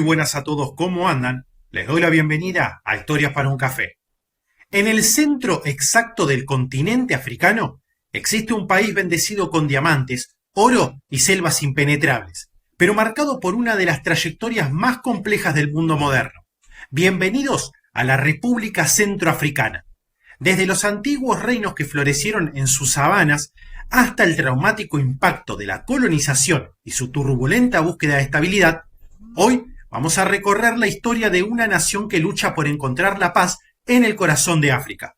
Muy buenas a todos, ¿cómo andan? Les doy la bienvenida a Historias para un Café. En el centro exacto del continente africano existe un país bendecido con diamantes, oro y selvas impenetrables, pero marcado por una de las trayectorias más complejas del mundo moderno. Bienvenidos a la República Centroafricana. Desde los antiguos reinos que florecieron en sus sabanas hasta el traumático impacto de la colonización y su turbulenta búsqueda de estabilidad, hoy vamos a recorrer la historia de una nación que lucha por encontrar la paz en el corazón de África.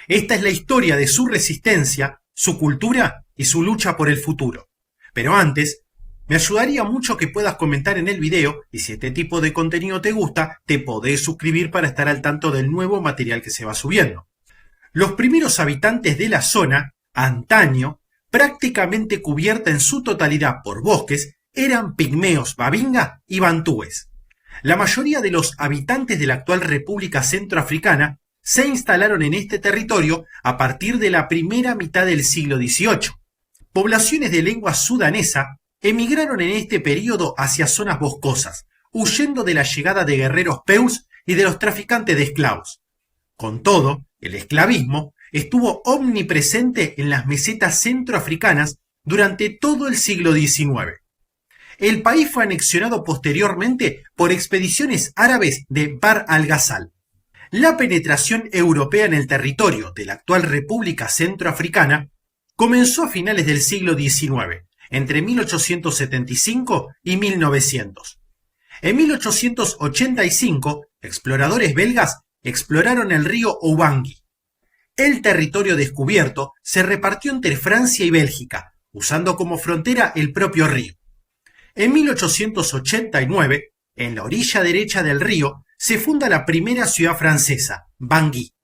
Esta es la historia de su resistencia, su cultura y su lucha por el futuro. Pero antes, me ayudaría mucho que puedas comentar en el video y si este tipo de contenido te gusta, te podés suscribir para estar al tanto del nuevo material que se va subiendo. Los primeros habitantes de la zona, antaño, prácticamente cubierta en su totalidad por bosques, eran pigmeos babinga y bantúes. La mayoría de los habitantes de la actual República Centroafricana se instalaron en este territorio a partir de la primera mitad del siglo XVIII. Poblaciones de lengua sudanesa emigraron en este periodo hacia zonas boscosas, huyendo de la llegada de guerreros peus y de los traficantes de esclavos. Con todo, el esclavismo estuvo omnipresente en las mesetas centroafricanas durante todo el siglo XIX. El país fue anexionado posteriormente por expediciones árabes de Bahr al-Ghazal. La penetración europea en el territorio de la actual República Centroafricana comenzó a finales del siglo XIX, entre 1875 y 1900. En 1885, exploradores belgas exploraron el río Ubangi. El territorio descubierto se repartió entre Francia y Bélgica, usando como frontera el propio río. En 1889, en la orilla derecha del río, se funda la primera ciudad francesa, Bangui,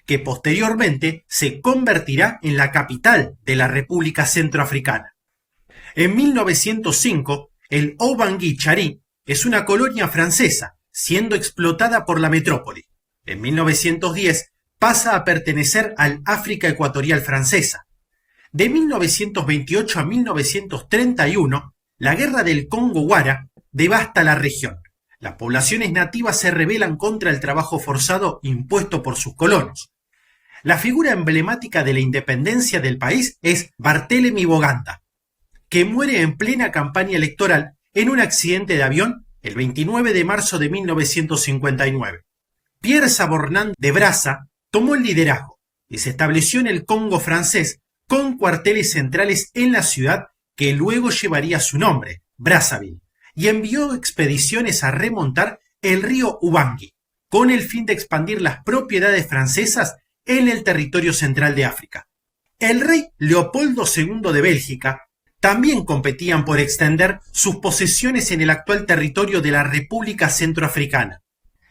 que posteriormente se convertirá en la capital de la República Centroafricana. En 1905, el Haut-Bangui-Chari es una colonia francesa, siendo explotada por la metrópoli. En 1910 pasa a pertenecer al África Ecuatorial Francesa. De 1928 a 1931, la guerra del Congo-Guara devasta la región. Las poblaciones nativas se rebelan contra el trabajo forzado impuesto por sus colonos. La figura emblemática de la independencia del país es Barthélemy Boganda, que muere en plena campaña electoral en un accidente de avión el 29 de marzo de 1959. Pierre Sabornand de Brazza tomó el liderazgo y se estableció en el Congo francés con cuarteles centrales en la ciudad que luego llevaría su nombre, Brazzaville, y envió expediciones a remontar el río Ubangi, con el fin de expandir las propiedades francesas en el territorio central de África. El rey Leopoldo II de Bélgica también competían por extender sus posesiones en el actual territorio de la República Centroafricana.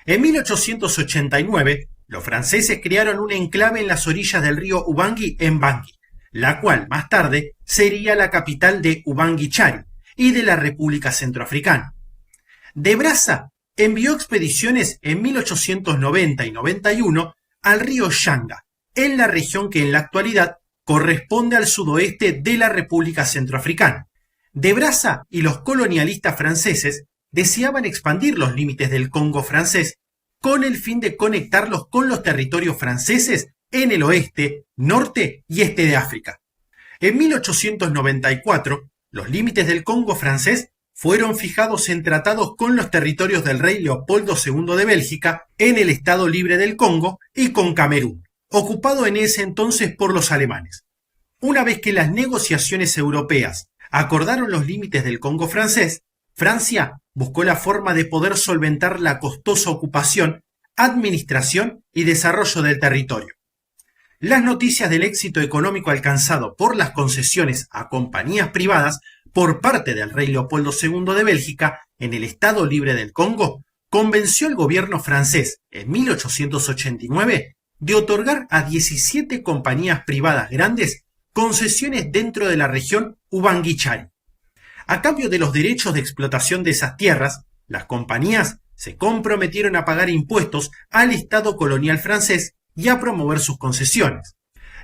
En 1889, los franceses crearon un enclave en las orillas del río Ubangi en Bangui, la cual más tarde sería la capital de Ubangi-Chari y de la República Centroafricana. De Brazza envió expediciones en 1890 y 91 al río Shanga, en la región que en la actualidad corresponde al sudoeste de la República Centroafricana. De Brazza y los colonialistas franceses deseaban expandir los límites del Congo francés con el fin de conectarlos con los territorios franceses en el oeste, norte y este de África. En 1894, los límites del Congo francés fueron fijados en tratados con los territorios del rey Leopoldo II de Bélgica en el Estado Libre del Congo y con Camerún, ocupado en ese entonces por los alemanes. Una vez que las negociaciones europeas acordaron los límites del Congo francés, Francia buscó la forma de poder solventar la costosa ocupación, administración y desarrollo del territorio. Las noticias del éxito económico alcanzado por las concesiones a compañías privadas por parte del rey Leopoldo II de Bélgica en el Estado Libre del Congo convenció al gobierno francés en 1889 de otorgar a 17 compañías privadas grandes concesiones dentro de la región Ubangi-Chari. A cambio de los derechos de explotación de esas tierras, las compañías se comprometieron a pagar impuestos al Estado colonial francés y a promover sus concesiones.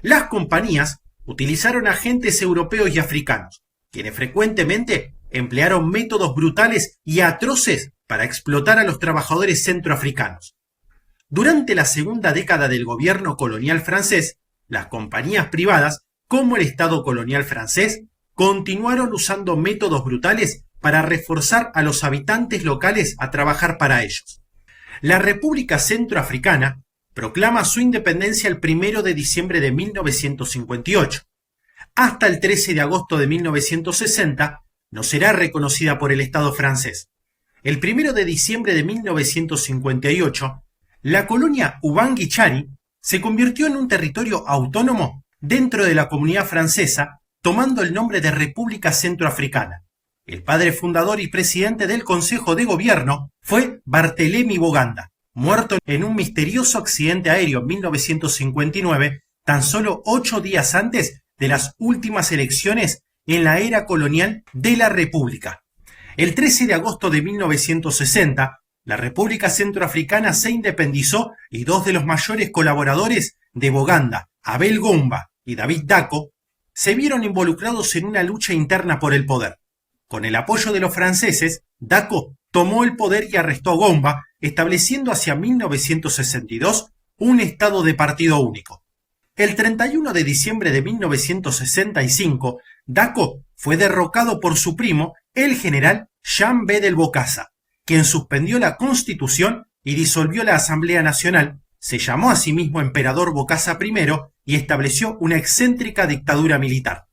Las compañías utilizaron agentes europeos y africanos, quienes frecuentemente emplearon métodos brutales y atroces para explotar a los trabajadores centroafricanos. Durante la segunda década del gobierno colonial francés, las compañías privadas, como el Estado colonial francés, continuaron usando métodos brutales para reforzar a los habitantes locales a trabajar para ellos. La República Centroafricana proclama su independencia el 1 de diciembre de 1958. Hasta el 13 de agosto de 1960 no será reconocida por el Estado francés. El 1 de diciembre de 1958, la colonia Ubangui-Chari se convirtió en un territorio autónomo dentro de la comunidad francesa, tomando el nombre de República Centroafricana. El padre fundador y presidente del Consejo de Gobierno fue Barthélemy Boganda, muerto en un misterioso accidente aéreo en 1959, tan solo 8 días antes de las últimas elecciones en la era colonial de la República. El 13 de agosto de 1960, la República Centroafricana se independizó y dos de los mayores colaboradores de Boganda, Abel Gomba y David Dacko, se vieron involucrados en una lucha interna por el poder. Con el apoyo de los franceses, Dacko tomó el poder y arrestó a Gomba, estableciendo hacia 1962 un estado de partido único. El 31 de diciembre de 1965, Dacko fue derrocado por su primo, el general Jean Bedel Bokassa, quien suspendió la Constitución y disolvió la Asamblea Nacional, se llamó a sí mismo Emperador Bokassa I y estableció una excéntrica dictadura militar.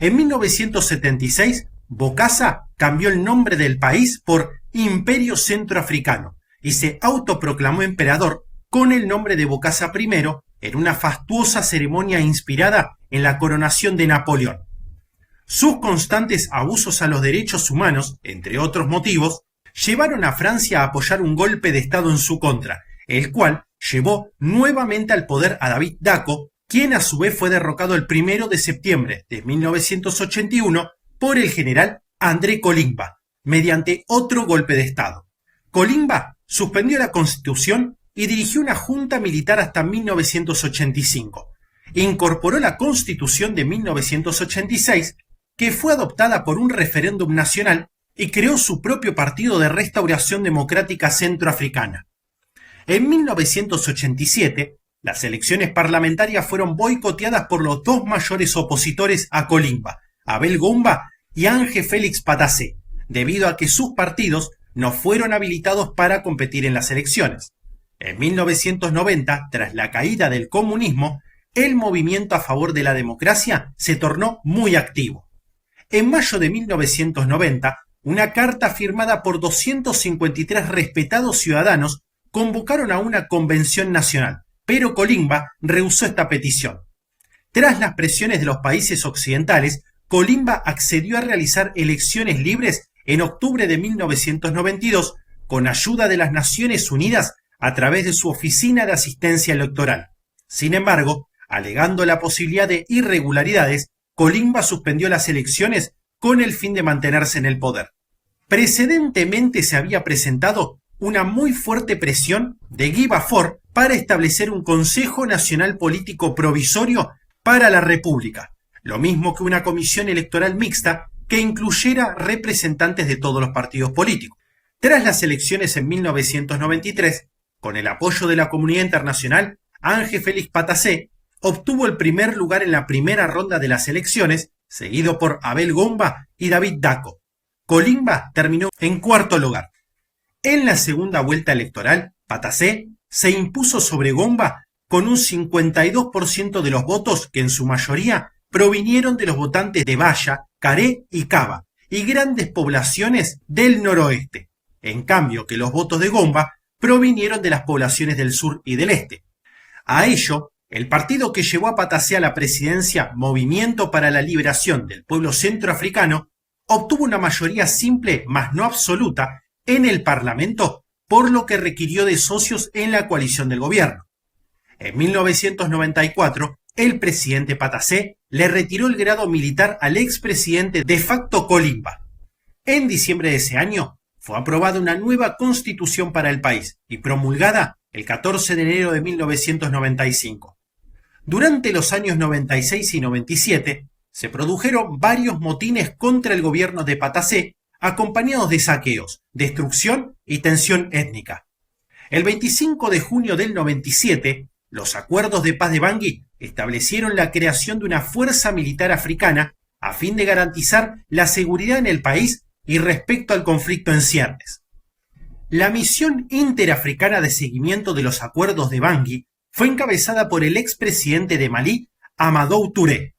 En 1976, Bokassa cambió el nombre del país por Imperio Centroafricano y se autoproclamó emperador con el nombre de Bokassa I en una fastuosa ceremonia inspirada en la coronación de Napoleón. Sus constantes abusos a los derechos humanos, entre otros motivos, llevaron a Francia a apoyar un golpe de Estado en su contra, el cual llevó nuevamente al poder a David Dacko, quien a su vez fue derrocado el 1 de septiembre de 1981 por el general André Kolimba, mediante otro golpe de Estado. Kolimba suspendió la Constitución y dirigió una junta militar hasta 1985. Incorporó la Constitución de 1986, que fue adoptada por un referéndum nacional, y creó su propio partido de Restauración Democrática Centroafricana. En 1987, las elecciones parlamentarias fueron boicoteadas por los dos mayores opositores a Kolimba, Abel Gomba y Ángel Félix Patassé, debido a que sus partidos no fueron habilitados para competir en las elecciones. En 1990, tras la caída del comunismo, el movimiento a favor de la democracia se tornó muy activo. En mayo de 1990, una carta firmada por 253 respetados ciudadanos convocaron a una convención nacional, pero Kolimba rehusó esta petición. Tras las presiones de los países occidentales, Kolimba accedió a realizar elecciones libres en octubre de 1992 con ayuda de las Naciones Unidas a través de su Oficina de Asistencia Electoral. Sin embargo, alegando la posibilidad de irregularidades, Kolimba suspendió las elecciones con el fin de mantenerse en el poder. Precedentemente se había presentado una muy fuerte presión de Guy Bafort para establecer un Consejo Nacional Político Provisorio para la República, lo mismo que una comisión electoral mixta que incluyera representantes de todos los partidos políticos. Tras las elecciones en 1993, con el apoyo de la comunidad internacional, Ángel Félix Patassé obtuvo el primer lugar en la primera ronda de las elecciones, seguido por Abel Gomba y David Dacko. Kolimba terminó en cuarto lugar. En la segunda vuelta electoral, Patassé se impuso sobre Gomba con un 52% de los votos que en su mayoría provinieron de los votantes de Baya, Caré y Cava, y grandes poblaciones del noroeste, en cambio que los votos de Gomba provinieron de las poblaciones del sur y del este. A ello, el partido que llevó a Patassé a la presidencia, Movimiento para la Liberación del Pueblo Centroafricano, obtuvo una mayoría simple, mas no absoluta, en el Parlamento, por lo que requirió de socios en la coalición del gobierno. En 1994, el presidente Patassé le retiró el grado militar al expresidente de facto Kolimba. En diciembre de ese año, fue aprobada una nueva constitución para el país y promulgada el 14 de enero de 1995. Durante los años 96 y 97, se produjeron varios motines contra el gobierno de Patassé acompañados de saqueos, destrucción y tensión étnica. El 25 de junio del 97, los acuerdos de paz de Bangui establecieron la creación de una fuerza militar africana a fin de garantizar la seguridad en el país y respecto al conflicto en ciernes. La misión interafricana de seguimiento de los acuerdos de Bangui fue encabezada por el expresidente de Malí, Amadou Touré,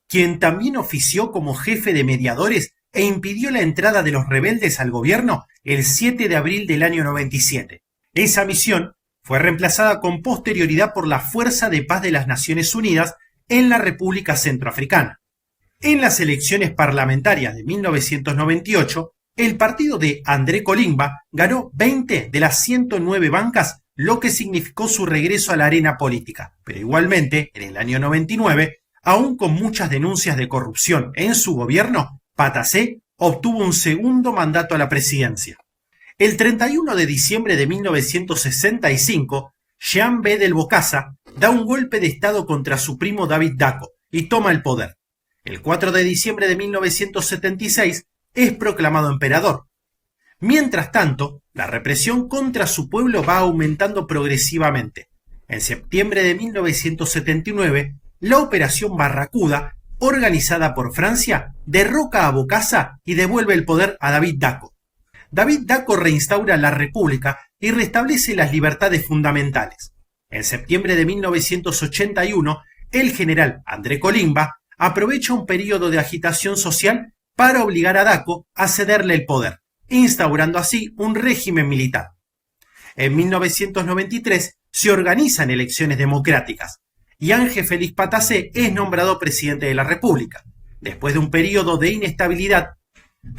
quien también ofició como jefe de mediadores e impidió la entrada de los rebeldes al gobierno el 7 de abril del año 97. Esa misión fue reemplazada con posterioridad por la Fuerza de Paz de las Naciones Unidas en la República Centroafricana. En las elecciones parlamentarias de 1998, el partido de André Colimba ganó 20 de las 109 bancas, lo que significó su regreso a la arena política. Pero igualmente, en el año 99, aún con muchas denuncias de corrupción en su gobierno, Patassé obtuvo un segundo mandato a la presidencia. El 31 de diciembre de 1965, Jean Bédel Bokassa da un golpe de estado contra su primo David Dacko y toma el poder. El 4 de diciembre de 1976 es proclamado emperador. Mientras tanto, la represión contra su pueblo va aumentando progresivamente. En septiembre de 1979, la Operación Barracuda, organizada por Francia, derroca a Bokassa y devuelve el poder a David Dacko. David Dacko reinstaura la República y restablece las libertades fundamentales. En septiembre de 1981, el general André Colimba aprovecha un periodo de agitación social para obligar a Dacko a cederle el poder, instaurando así un régimen militar. En 1993 se organizan elecciones democráticas y Ángel Félix Patassé es nombrado presidente de la República. Después de un periodo de inestabilidad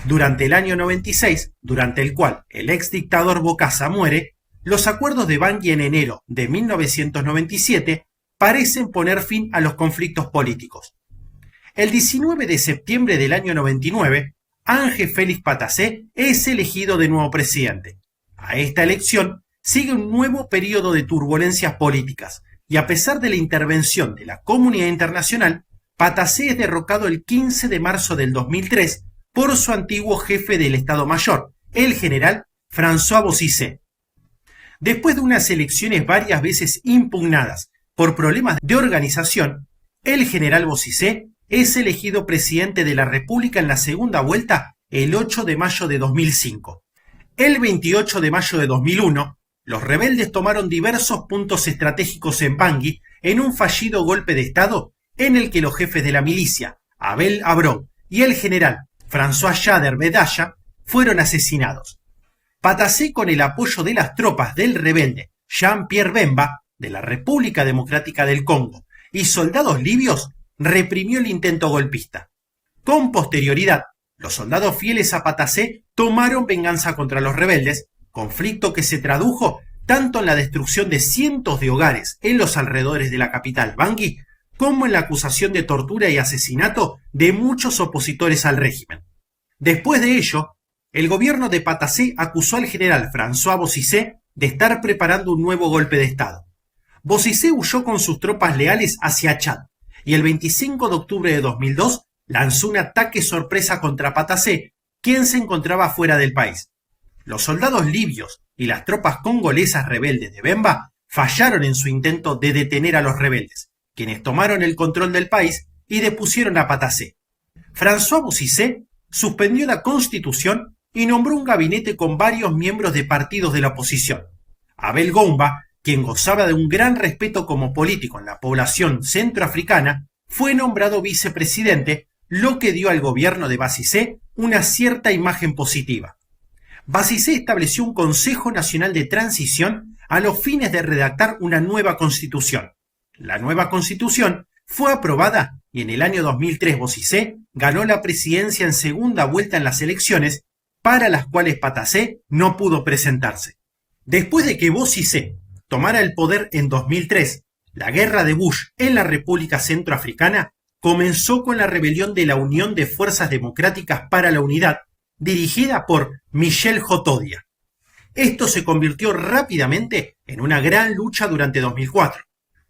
durante el año 96, durante el cual el ex dictador Bokassa muere, los acuerdos de Bangui en enero de 1997 parecen poner fin a los conflictos políticos. El 19 de septiembre del año 99, Ángel Félix Patassé es elegido de nuevo presidente. A esta elección sigue un nuevo periodo de turbulencias políticas y a pesar de la intervención de la comunidad internacional, Patassé es derrocado el 15 de marzo del 2003 por su antiguo jefe del Estado Mayor, el general François Bozizé. Después de unas elecciones varias veces impugnadas por problemas de organización, el general Bozizé es elegido presidente de la República en la segunda vuelta el 8 de mayo de 2005. El 28 de mayo de 2001, los rebeldes tomaron diversos puntos estratégicos en Bangui en un fallido golpe de Estado en el que los jefes de la milicia, Abel Abrou y el general François Jader Bedaya, fueron asesinados. Patassé, con el apoyo de las tropas del rebelde Jean-Pierre Bemba de la República Democrática del Congo y soldados libios, reprimió el intento golpista. Con posterioridad, los soldados fieles a Patassé tomaron venganza contra los rebeldes, conflicto que se tradujo tanto en la destrucción de cientos de hogares en los alrededores de la capital Bangui, como en la acusación de tortura y asesinato de muchos opositores al régimen. Después de ello, el gobierno de Patassé acusó al general François Bozizé de estar preparando un nuevo golpe de Estado. Bozizé huyó con sus tropas leales hacia Chad y el 25 de octubre de 2002 lanzó un ataque sorpresa contra Patassé, quien se encontraba fuera del país. Los soldados libios y las tropas congolesas rebeldes de Bemba fallaron en su intento de detener a los rebeldes, quienes tomaron el control del país y depusieron a Patassé. François Bozizé suspendió la Constitución y nombró un gabinete con varios miembros de partidos de la oposición. Abel Goumba, quien gozaba de un gran respeto como político en la población centroafricana, fue nombrado vicepresidente, lo que dio al gobierno de Bozizé una cierta imagen positiva. Bozizé estableció un Consejo Nacional de Transición a los fines de redactar una nueva constitución. La nueva constitución fue aprobada y en el año 2003 Bozizé ganó la presidencia en segunda vuelta en las elecciones, para las cuales Patassé no pudo presentarse. Después de que Bozizé tomara el poder en 2003, la guerra de Bush en la República Centroafricana comenzó con la rebelión de la Unión de Fuerzas Democráticas para la Unidad, dirigida por Michel Jotodia. Esto se convirtió rápidamente en una gran lucha durante 2004.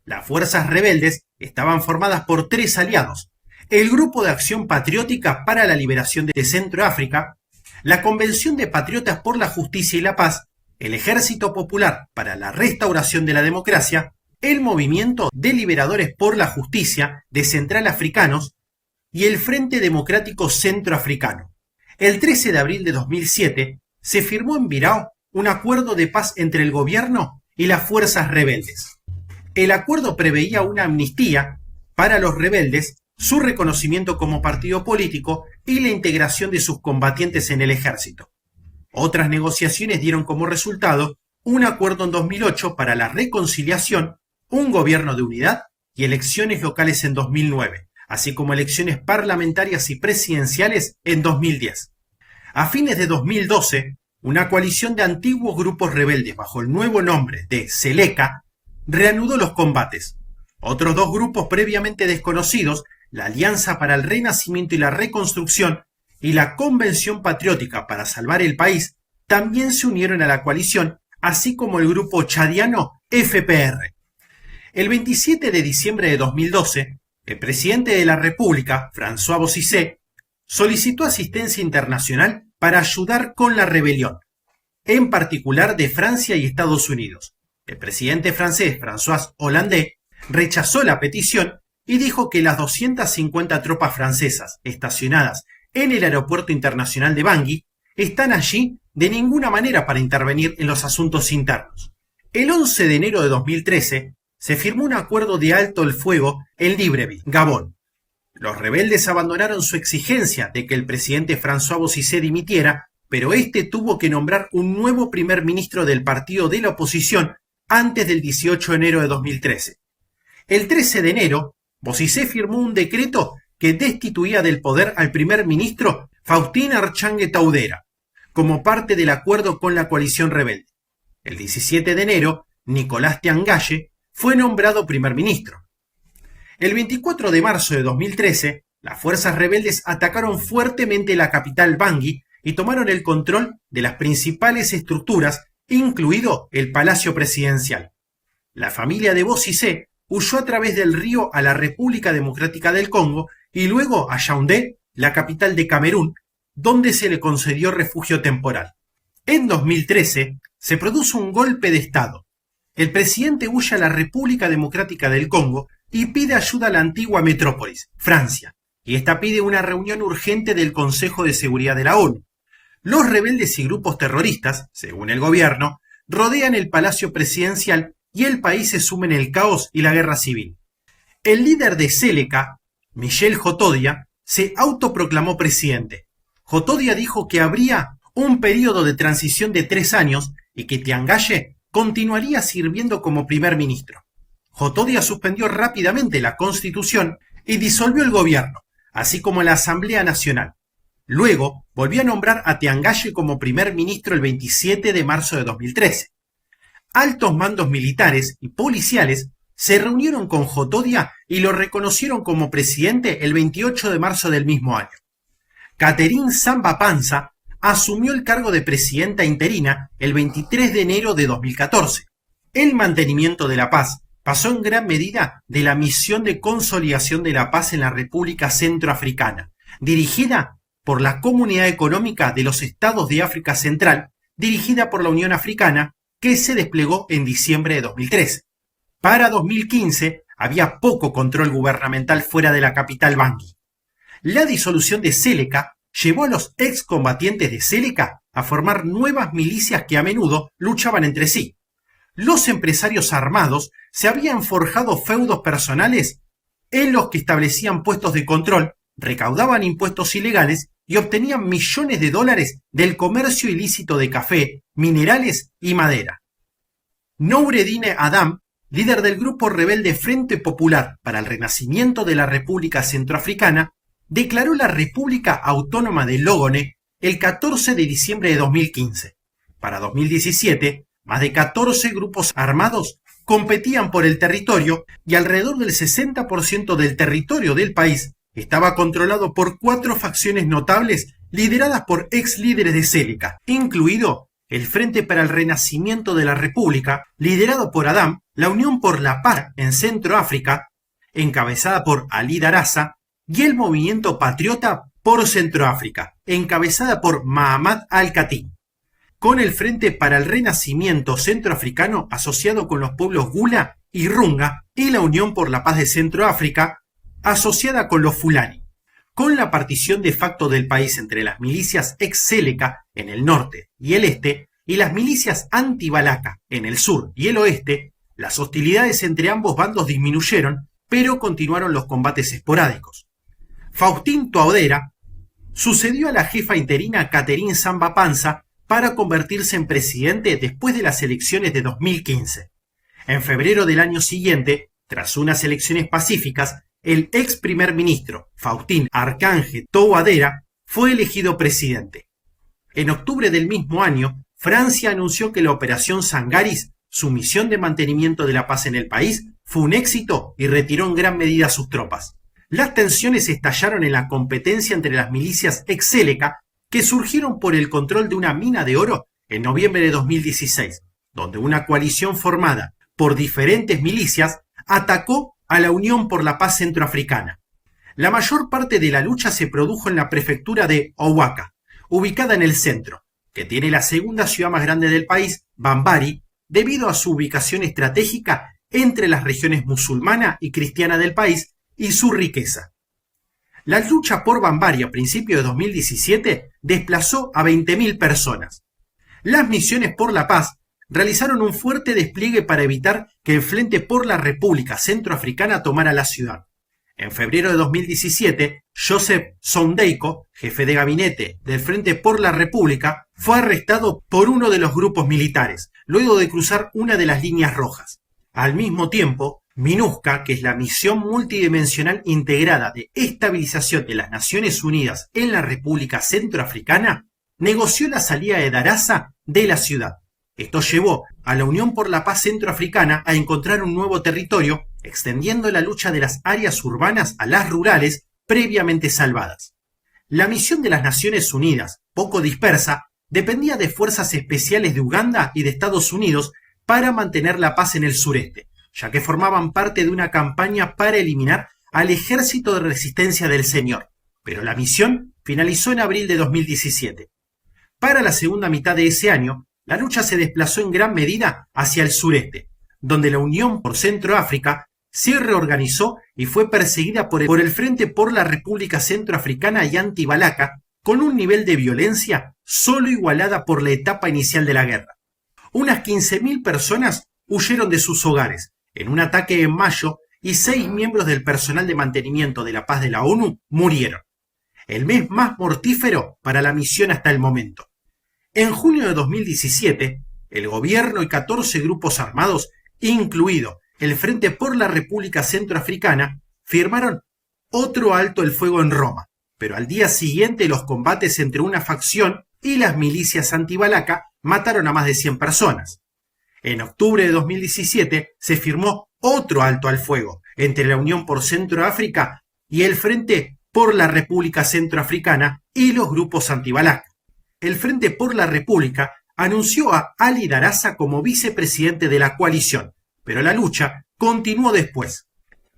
Las fuerzas rebeldes estaban formadas por tres aliados: el Grupo de Acción Patriótica para la Liberación de Centroáfrica, la Convención de Patriotas por la Justicia y la Paz, el Ejército Popular para la Restauración de la Democracia, el Movimiento de Liberadores por la Justicia de Central Africanos y el Frente Democrático Centroafricano. El 13 de abril de 2007 se firmó en Birao un acuerdo de paz entre el gobierno y las fuerzas rebeldes. El acuerdo preveía una amnistía para los rebeldes, su reconocimiento como partido político y la integración de sus combatientes en el ejército. Otras negociaciones dieron como resultado un acuerdo en 2008 para la reconciliación, un gobierno de unidad y elecciones locales en 2009, así como elecciones parlamentarias y presidenciales en 2010. A fines de 2012, una coalición de antiguos grupos rebeldes bajo el nuevo nombre de Seleka reanudó los combates. Otros dos grupos previamente desconocidos, la Alianza para el Renacimiento y la Reconstrucción y la Convención Patriótica para Salvar el País, también se unieron a la coalición, así como el grupo chadiano FPR. El 27 de diciembre de 2012, el presidente de la República, François Bozizé, solicitó asistencia internacional para ayudar con la rebelión, en particular de Francia y Estados Unidos. El presidente francés, François Hollande, rechazó la petición y dijo que las 250 tropas francesas estacionadas en el aeropuerto internacional de Bangui están allí de ninguna manera para intervenir en los asuntos internos. El 11 de enero de 2013 se firmó un acuerdo de alto el fuego en Libreville, Gabón. Los rebeldes abandonaron su exigencia de que el presidente François Bozizé dimitiera, pero este tuvo que nombrar un nuevo primer ministro del partido de la oposición antes del 18 de enero de 2013. El 13 de enero, Bozizé firmó un decreto que destituía del poder al primer ministro Faustin Archange Touadéra, como parte del acuerdo con la coalición rebelde. El 17 de enero, Nicolás Tiangaye fue nombrado primer ministro. El 24 de marzo de 2013, las fuerzas rebeldes atacaron fuertemente la capital Bangui y tomaron el control de las principales estructuras, incluido el Palacio Presidencial. La familia de Bozizé huyó a través del río a la República Democrática del Congo y luego a Yaoundé, la capital de Camerún, donde se le concedió refugio temporal. En 2013 se produjo un golpe de Estado. El presidente huye a la República Democrática del Congo y pide ayuda a la antigua metrópolis, Francia, y esta pide una reunión urgente del Consejo de Seguridad de la ONU. Los rebeldes y grupos terroristas, según el gobierno, rodean el Palacio Presidencial y el país se sume en el caos y la guerra civil. El líder de Seleka, Michel Jotodia, se autoproclamó presidente. Jotodia dijo que habría un periodo de transición de 3 años y que Tiangaye continuaría sirviendo como primer ministro. Jotodia suspendió rápidamente la Constitución y disolvió el gobierno, así como la Asamblea Nacional. Luego volvió a nombrar a Tiangaye como primer ministro el 27 de marzo de 2013. Altos mandos militares y policiales se reunieron con Jotodia y lo reconocieron como presidente el 28 de marzo del mismo año. Catherine Samba-Panza asumió el cargo de presidenta interina el 23 de enero de 2014. El mantenimiento de la paz pasó en gran medida de la misión de consolidación de la paz en la República Centroafricana, dirigida por la Comunidad Económica de los Estados de África Central, dirigida por la Unión Africana, que se desplegó en diciembre de 2013. Para 2015 había poco control gubernamental fuera de la capital Bangui. La disolución de Seleka llevó a los excombatientes de Seleka a formar nuevas milicias que a menudo luchaban entre sí. Los empresarios armados se habían forjado feudos personales en los que establecían puestos de control, recaudaban impuestos ilegales y obtenían millones de dólares del comercio ilícito de café, minerales y madera. Noureddine Adam, líder del grupo rebelde Frente Popular para el Renacimiento de la República Centroafricana, declaró la República Autónoma de Logone el 14 de diciembre de 2015. Para 2017, más de 14 grupos armados competían por el territorio y alrededor del 60% del territorio del país estaba controlado por 4 facciones notables lideradas por ex líderes de Seleka, incluido el Frente para el Renacimiento de la República, liderado por Adam, la Unión por la Paz en Centroáfrica, encabezada por Ali Darassa, y el Movimiento Patriota por Centroáfrica, encabezada por Mahamat al-Khatib, con el Frente para el Renacimiento Centroafricano asociado con los pueblos Gula y Runga, y la Unión por la Paz de Centroáfrica asociada con los Fulani. Con la partición de facto del país entre las milicias ex-Séleca en el norte y el este y las milicias anti-Balaka en el sur y el oeste, las hostilidades entre ambos bandos disminuyeron, pero continuaron los combates esporádicos. Faustín Touadéra sucedió a la jefa interina Catherine Samba Panza para convertirse en presidente después de las elecciones de 2015. En febrero del año siguiente, tras unas elecciones pacíficas, el ex primer ministro Faustín Archange Touadéra fue elegido presidente. En octubre del mismo año, Francia anunció que la Operación Sangaris, su misión de mantenimiento de la paz en el país, fue un éxito y retiró en gran medida a sus tropas. Las tensiones estallaron en la competencia entre las milicias ex-Séleca que surgieron por el control de una mina de oro en noviembre de 2016, donde una coalición formada por diferentes milicias atacó a la Unión por la Paz Centroafricana. La mayor parte de la lucha se produjo en la prefectura de Owaka, ubicada en el centro, que tiene la segunda ciudad más grande del país, Bambari, debido a su ubicación estratégica entre las regiones musulmana y cristiana del país y su riqueza. La lucha por Bambari a principios de 2017 desplazó a 20.000 personas. Las misiones por la paz realizaron un fuerte despliegue para evitar que el Frente por la República Centroafricana tomara la ciudad. En febrero de 2017, Joseph Sondeiko, jefe de gabinete del Frente por la República, fue arrestado por uno de los grupos militares, luego de cruzar una de las líneas rojas. Al mismo tiempo, MINUSCA, que es la Misión Multidimensional Integrada de Estabilización de las Naciones Unidas en la República Centroafricana, negoció la salida de Darassa de la ciudad. Esto llevó a la Unión por la Paz Centroafricana a encontrar un nuevo territorio, extendiendo la lucha de las áreas urbanas a las rurales previamente salvadas. La misión de las Naciones Unidas, poco dispersa, dependía de fuerzas especiales de Uganda y de Estados Unidos para mantener la paz en el sureste, ya que formaban parte de una campaña para eliminar al Ejército de Resistencia del Señor, pero la misión finalizó en abril de 2017. Para la segunda mitad de ese año, la lucha se desplazó en gran medida hacia el sureste, donde la Unión por Centroáfrica se reorganizó y fue perseguida por el Frente por la República Centroafricana y Anti-Balaka, con un nivel de violencia solo igualada por la etapa inicial de la guerra. Unas 15.000 personas huyeron de sus hogares en un ataque en mayo y 6 miembros del personal de mantenimiento de la paz de la ONU murieron. El mes más mortífero para la misión hasta el momento. En junio de 2017, el gobierno y 14 grupos armados, incluido el Frente por la República Centroafricana, firmaron otro alto el fuego en Roma, pero al día siguiente los combates entre una facción y las milicias anti-Balaka mataron a más de 100 personas. En octubre de 2017 se firmó otro alto al fuego entre la Unión por Centroáfrica y el Frente por la República Centroafricana y los grupos anti-Balaka. El Frente por la República anunció a Ali Darassa como vicepresidente de la coalición, pero la lucha continuó después.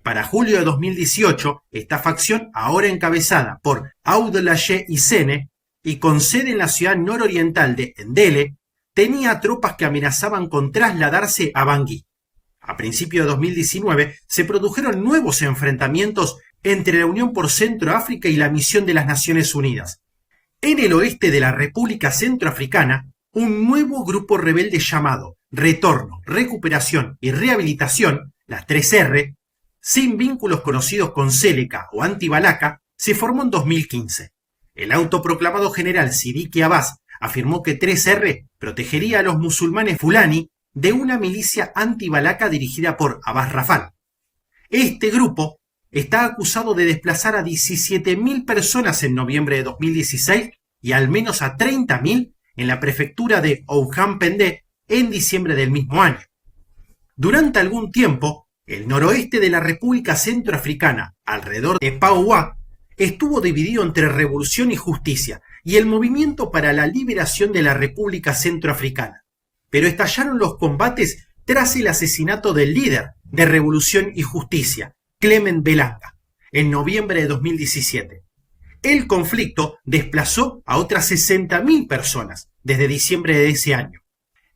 Para julio de 2018, esta facción, ahora encabezada por Audelaye Isene y con sede en la ciudad nororiental de Ndele, tenía tropas que amenazaban con trasladarse a Bangui. A principios de 2019 se produjeron nuevos enfrentamientos entre la Unión por Centroáfrica y la Misión de las Naciones Unidas. En el oeste de la República Centroafricana, un nuevo grupo rebelde llamado Retorno, Recuperación y Rehabilitación, las 3R, sin vínculos conocidos con Séleca o Anti-Balaka, se formó en 2015. El autoproclamado general Sidiki Abbas afirmó que 3R protegería a los musulmanes Fulani de una milicia anti-Balaka dirigida por Abbas Rafal. Este grupo está acusado de desplazar a 17.000 personas en noviembre de 2016 y al menos a 30.000 en la prefectura de Ouham-Pendé en diciembre del mismo año. Durante algún tiempo, el noroeste de la República Centroafricana, alrededor de Pauá, estuvo dividido entre revolución y justicia y el movimiento para la liberación de la República Centroafricana. Pero estallaron los combates tras el asesinato del líder de Revolución y Justicia, Clement Belanga, en noviembre de 2017. El conflicto desplazó a otras 60.000 personas desde diciembre de ese año.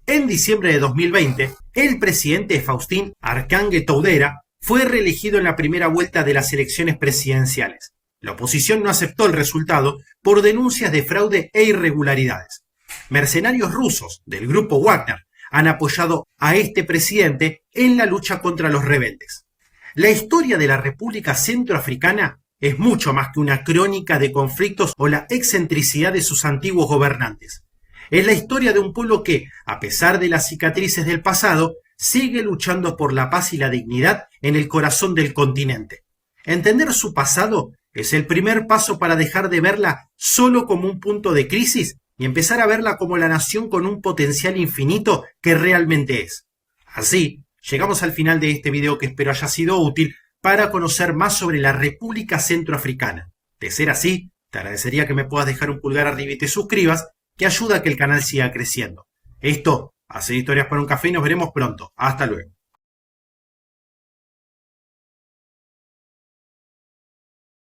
En diciembre de 2020, el presidente Faustin Archange Touadéra fue reelegido en la primera vuelta de las elecciones presidenciales. La oposición no aceptó el resultado por denuncias de fraude e irregularidades. Mercenarios rusos del grupo Wagner han apoyado a este presidente en la lucha contra los rebeldes. La historia de la República Centroafricana es mucho más que una crónica de conflictos o la excentricidad de sus antiguos gobernantes. Es la historia de un pueblo que, a pesar de las cicatrices del pasado, sigue luchando por la paz y la dignidad en el corazón del continente. Entender su pasado es el primer paso para dejar de verla solo como un punto de crisis y empezar a verla como la nación con un potencial infinito que realmente es. Así, llegamos al final de este video que espero haya sido útil para conocer más sobre la República Centroafricana. De ser así, te agradecería que me puedas dejar un pulgar arriba y te suscribas, que ayuda a que el canal siga creciendo. Esto, hace Historias para un Café y nos veremos pronto. Hasta luego.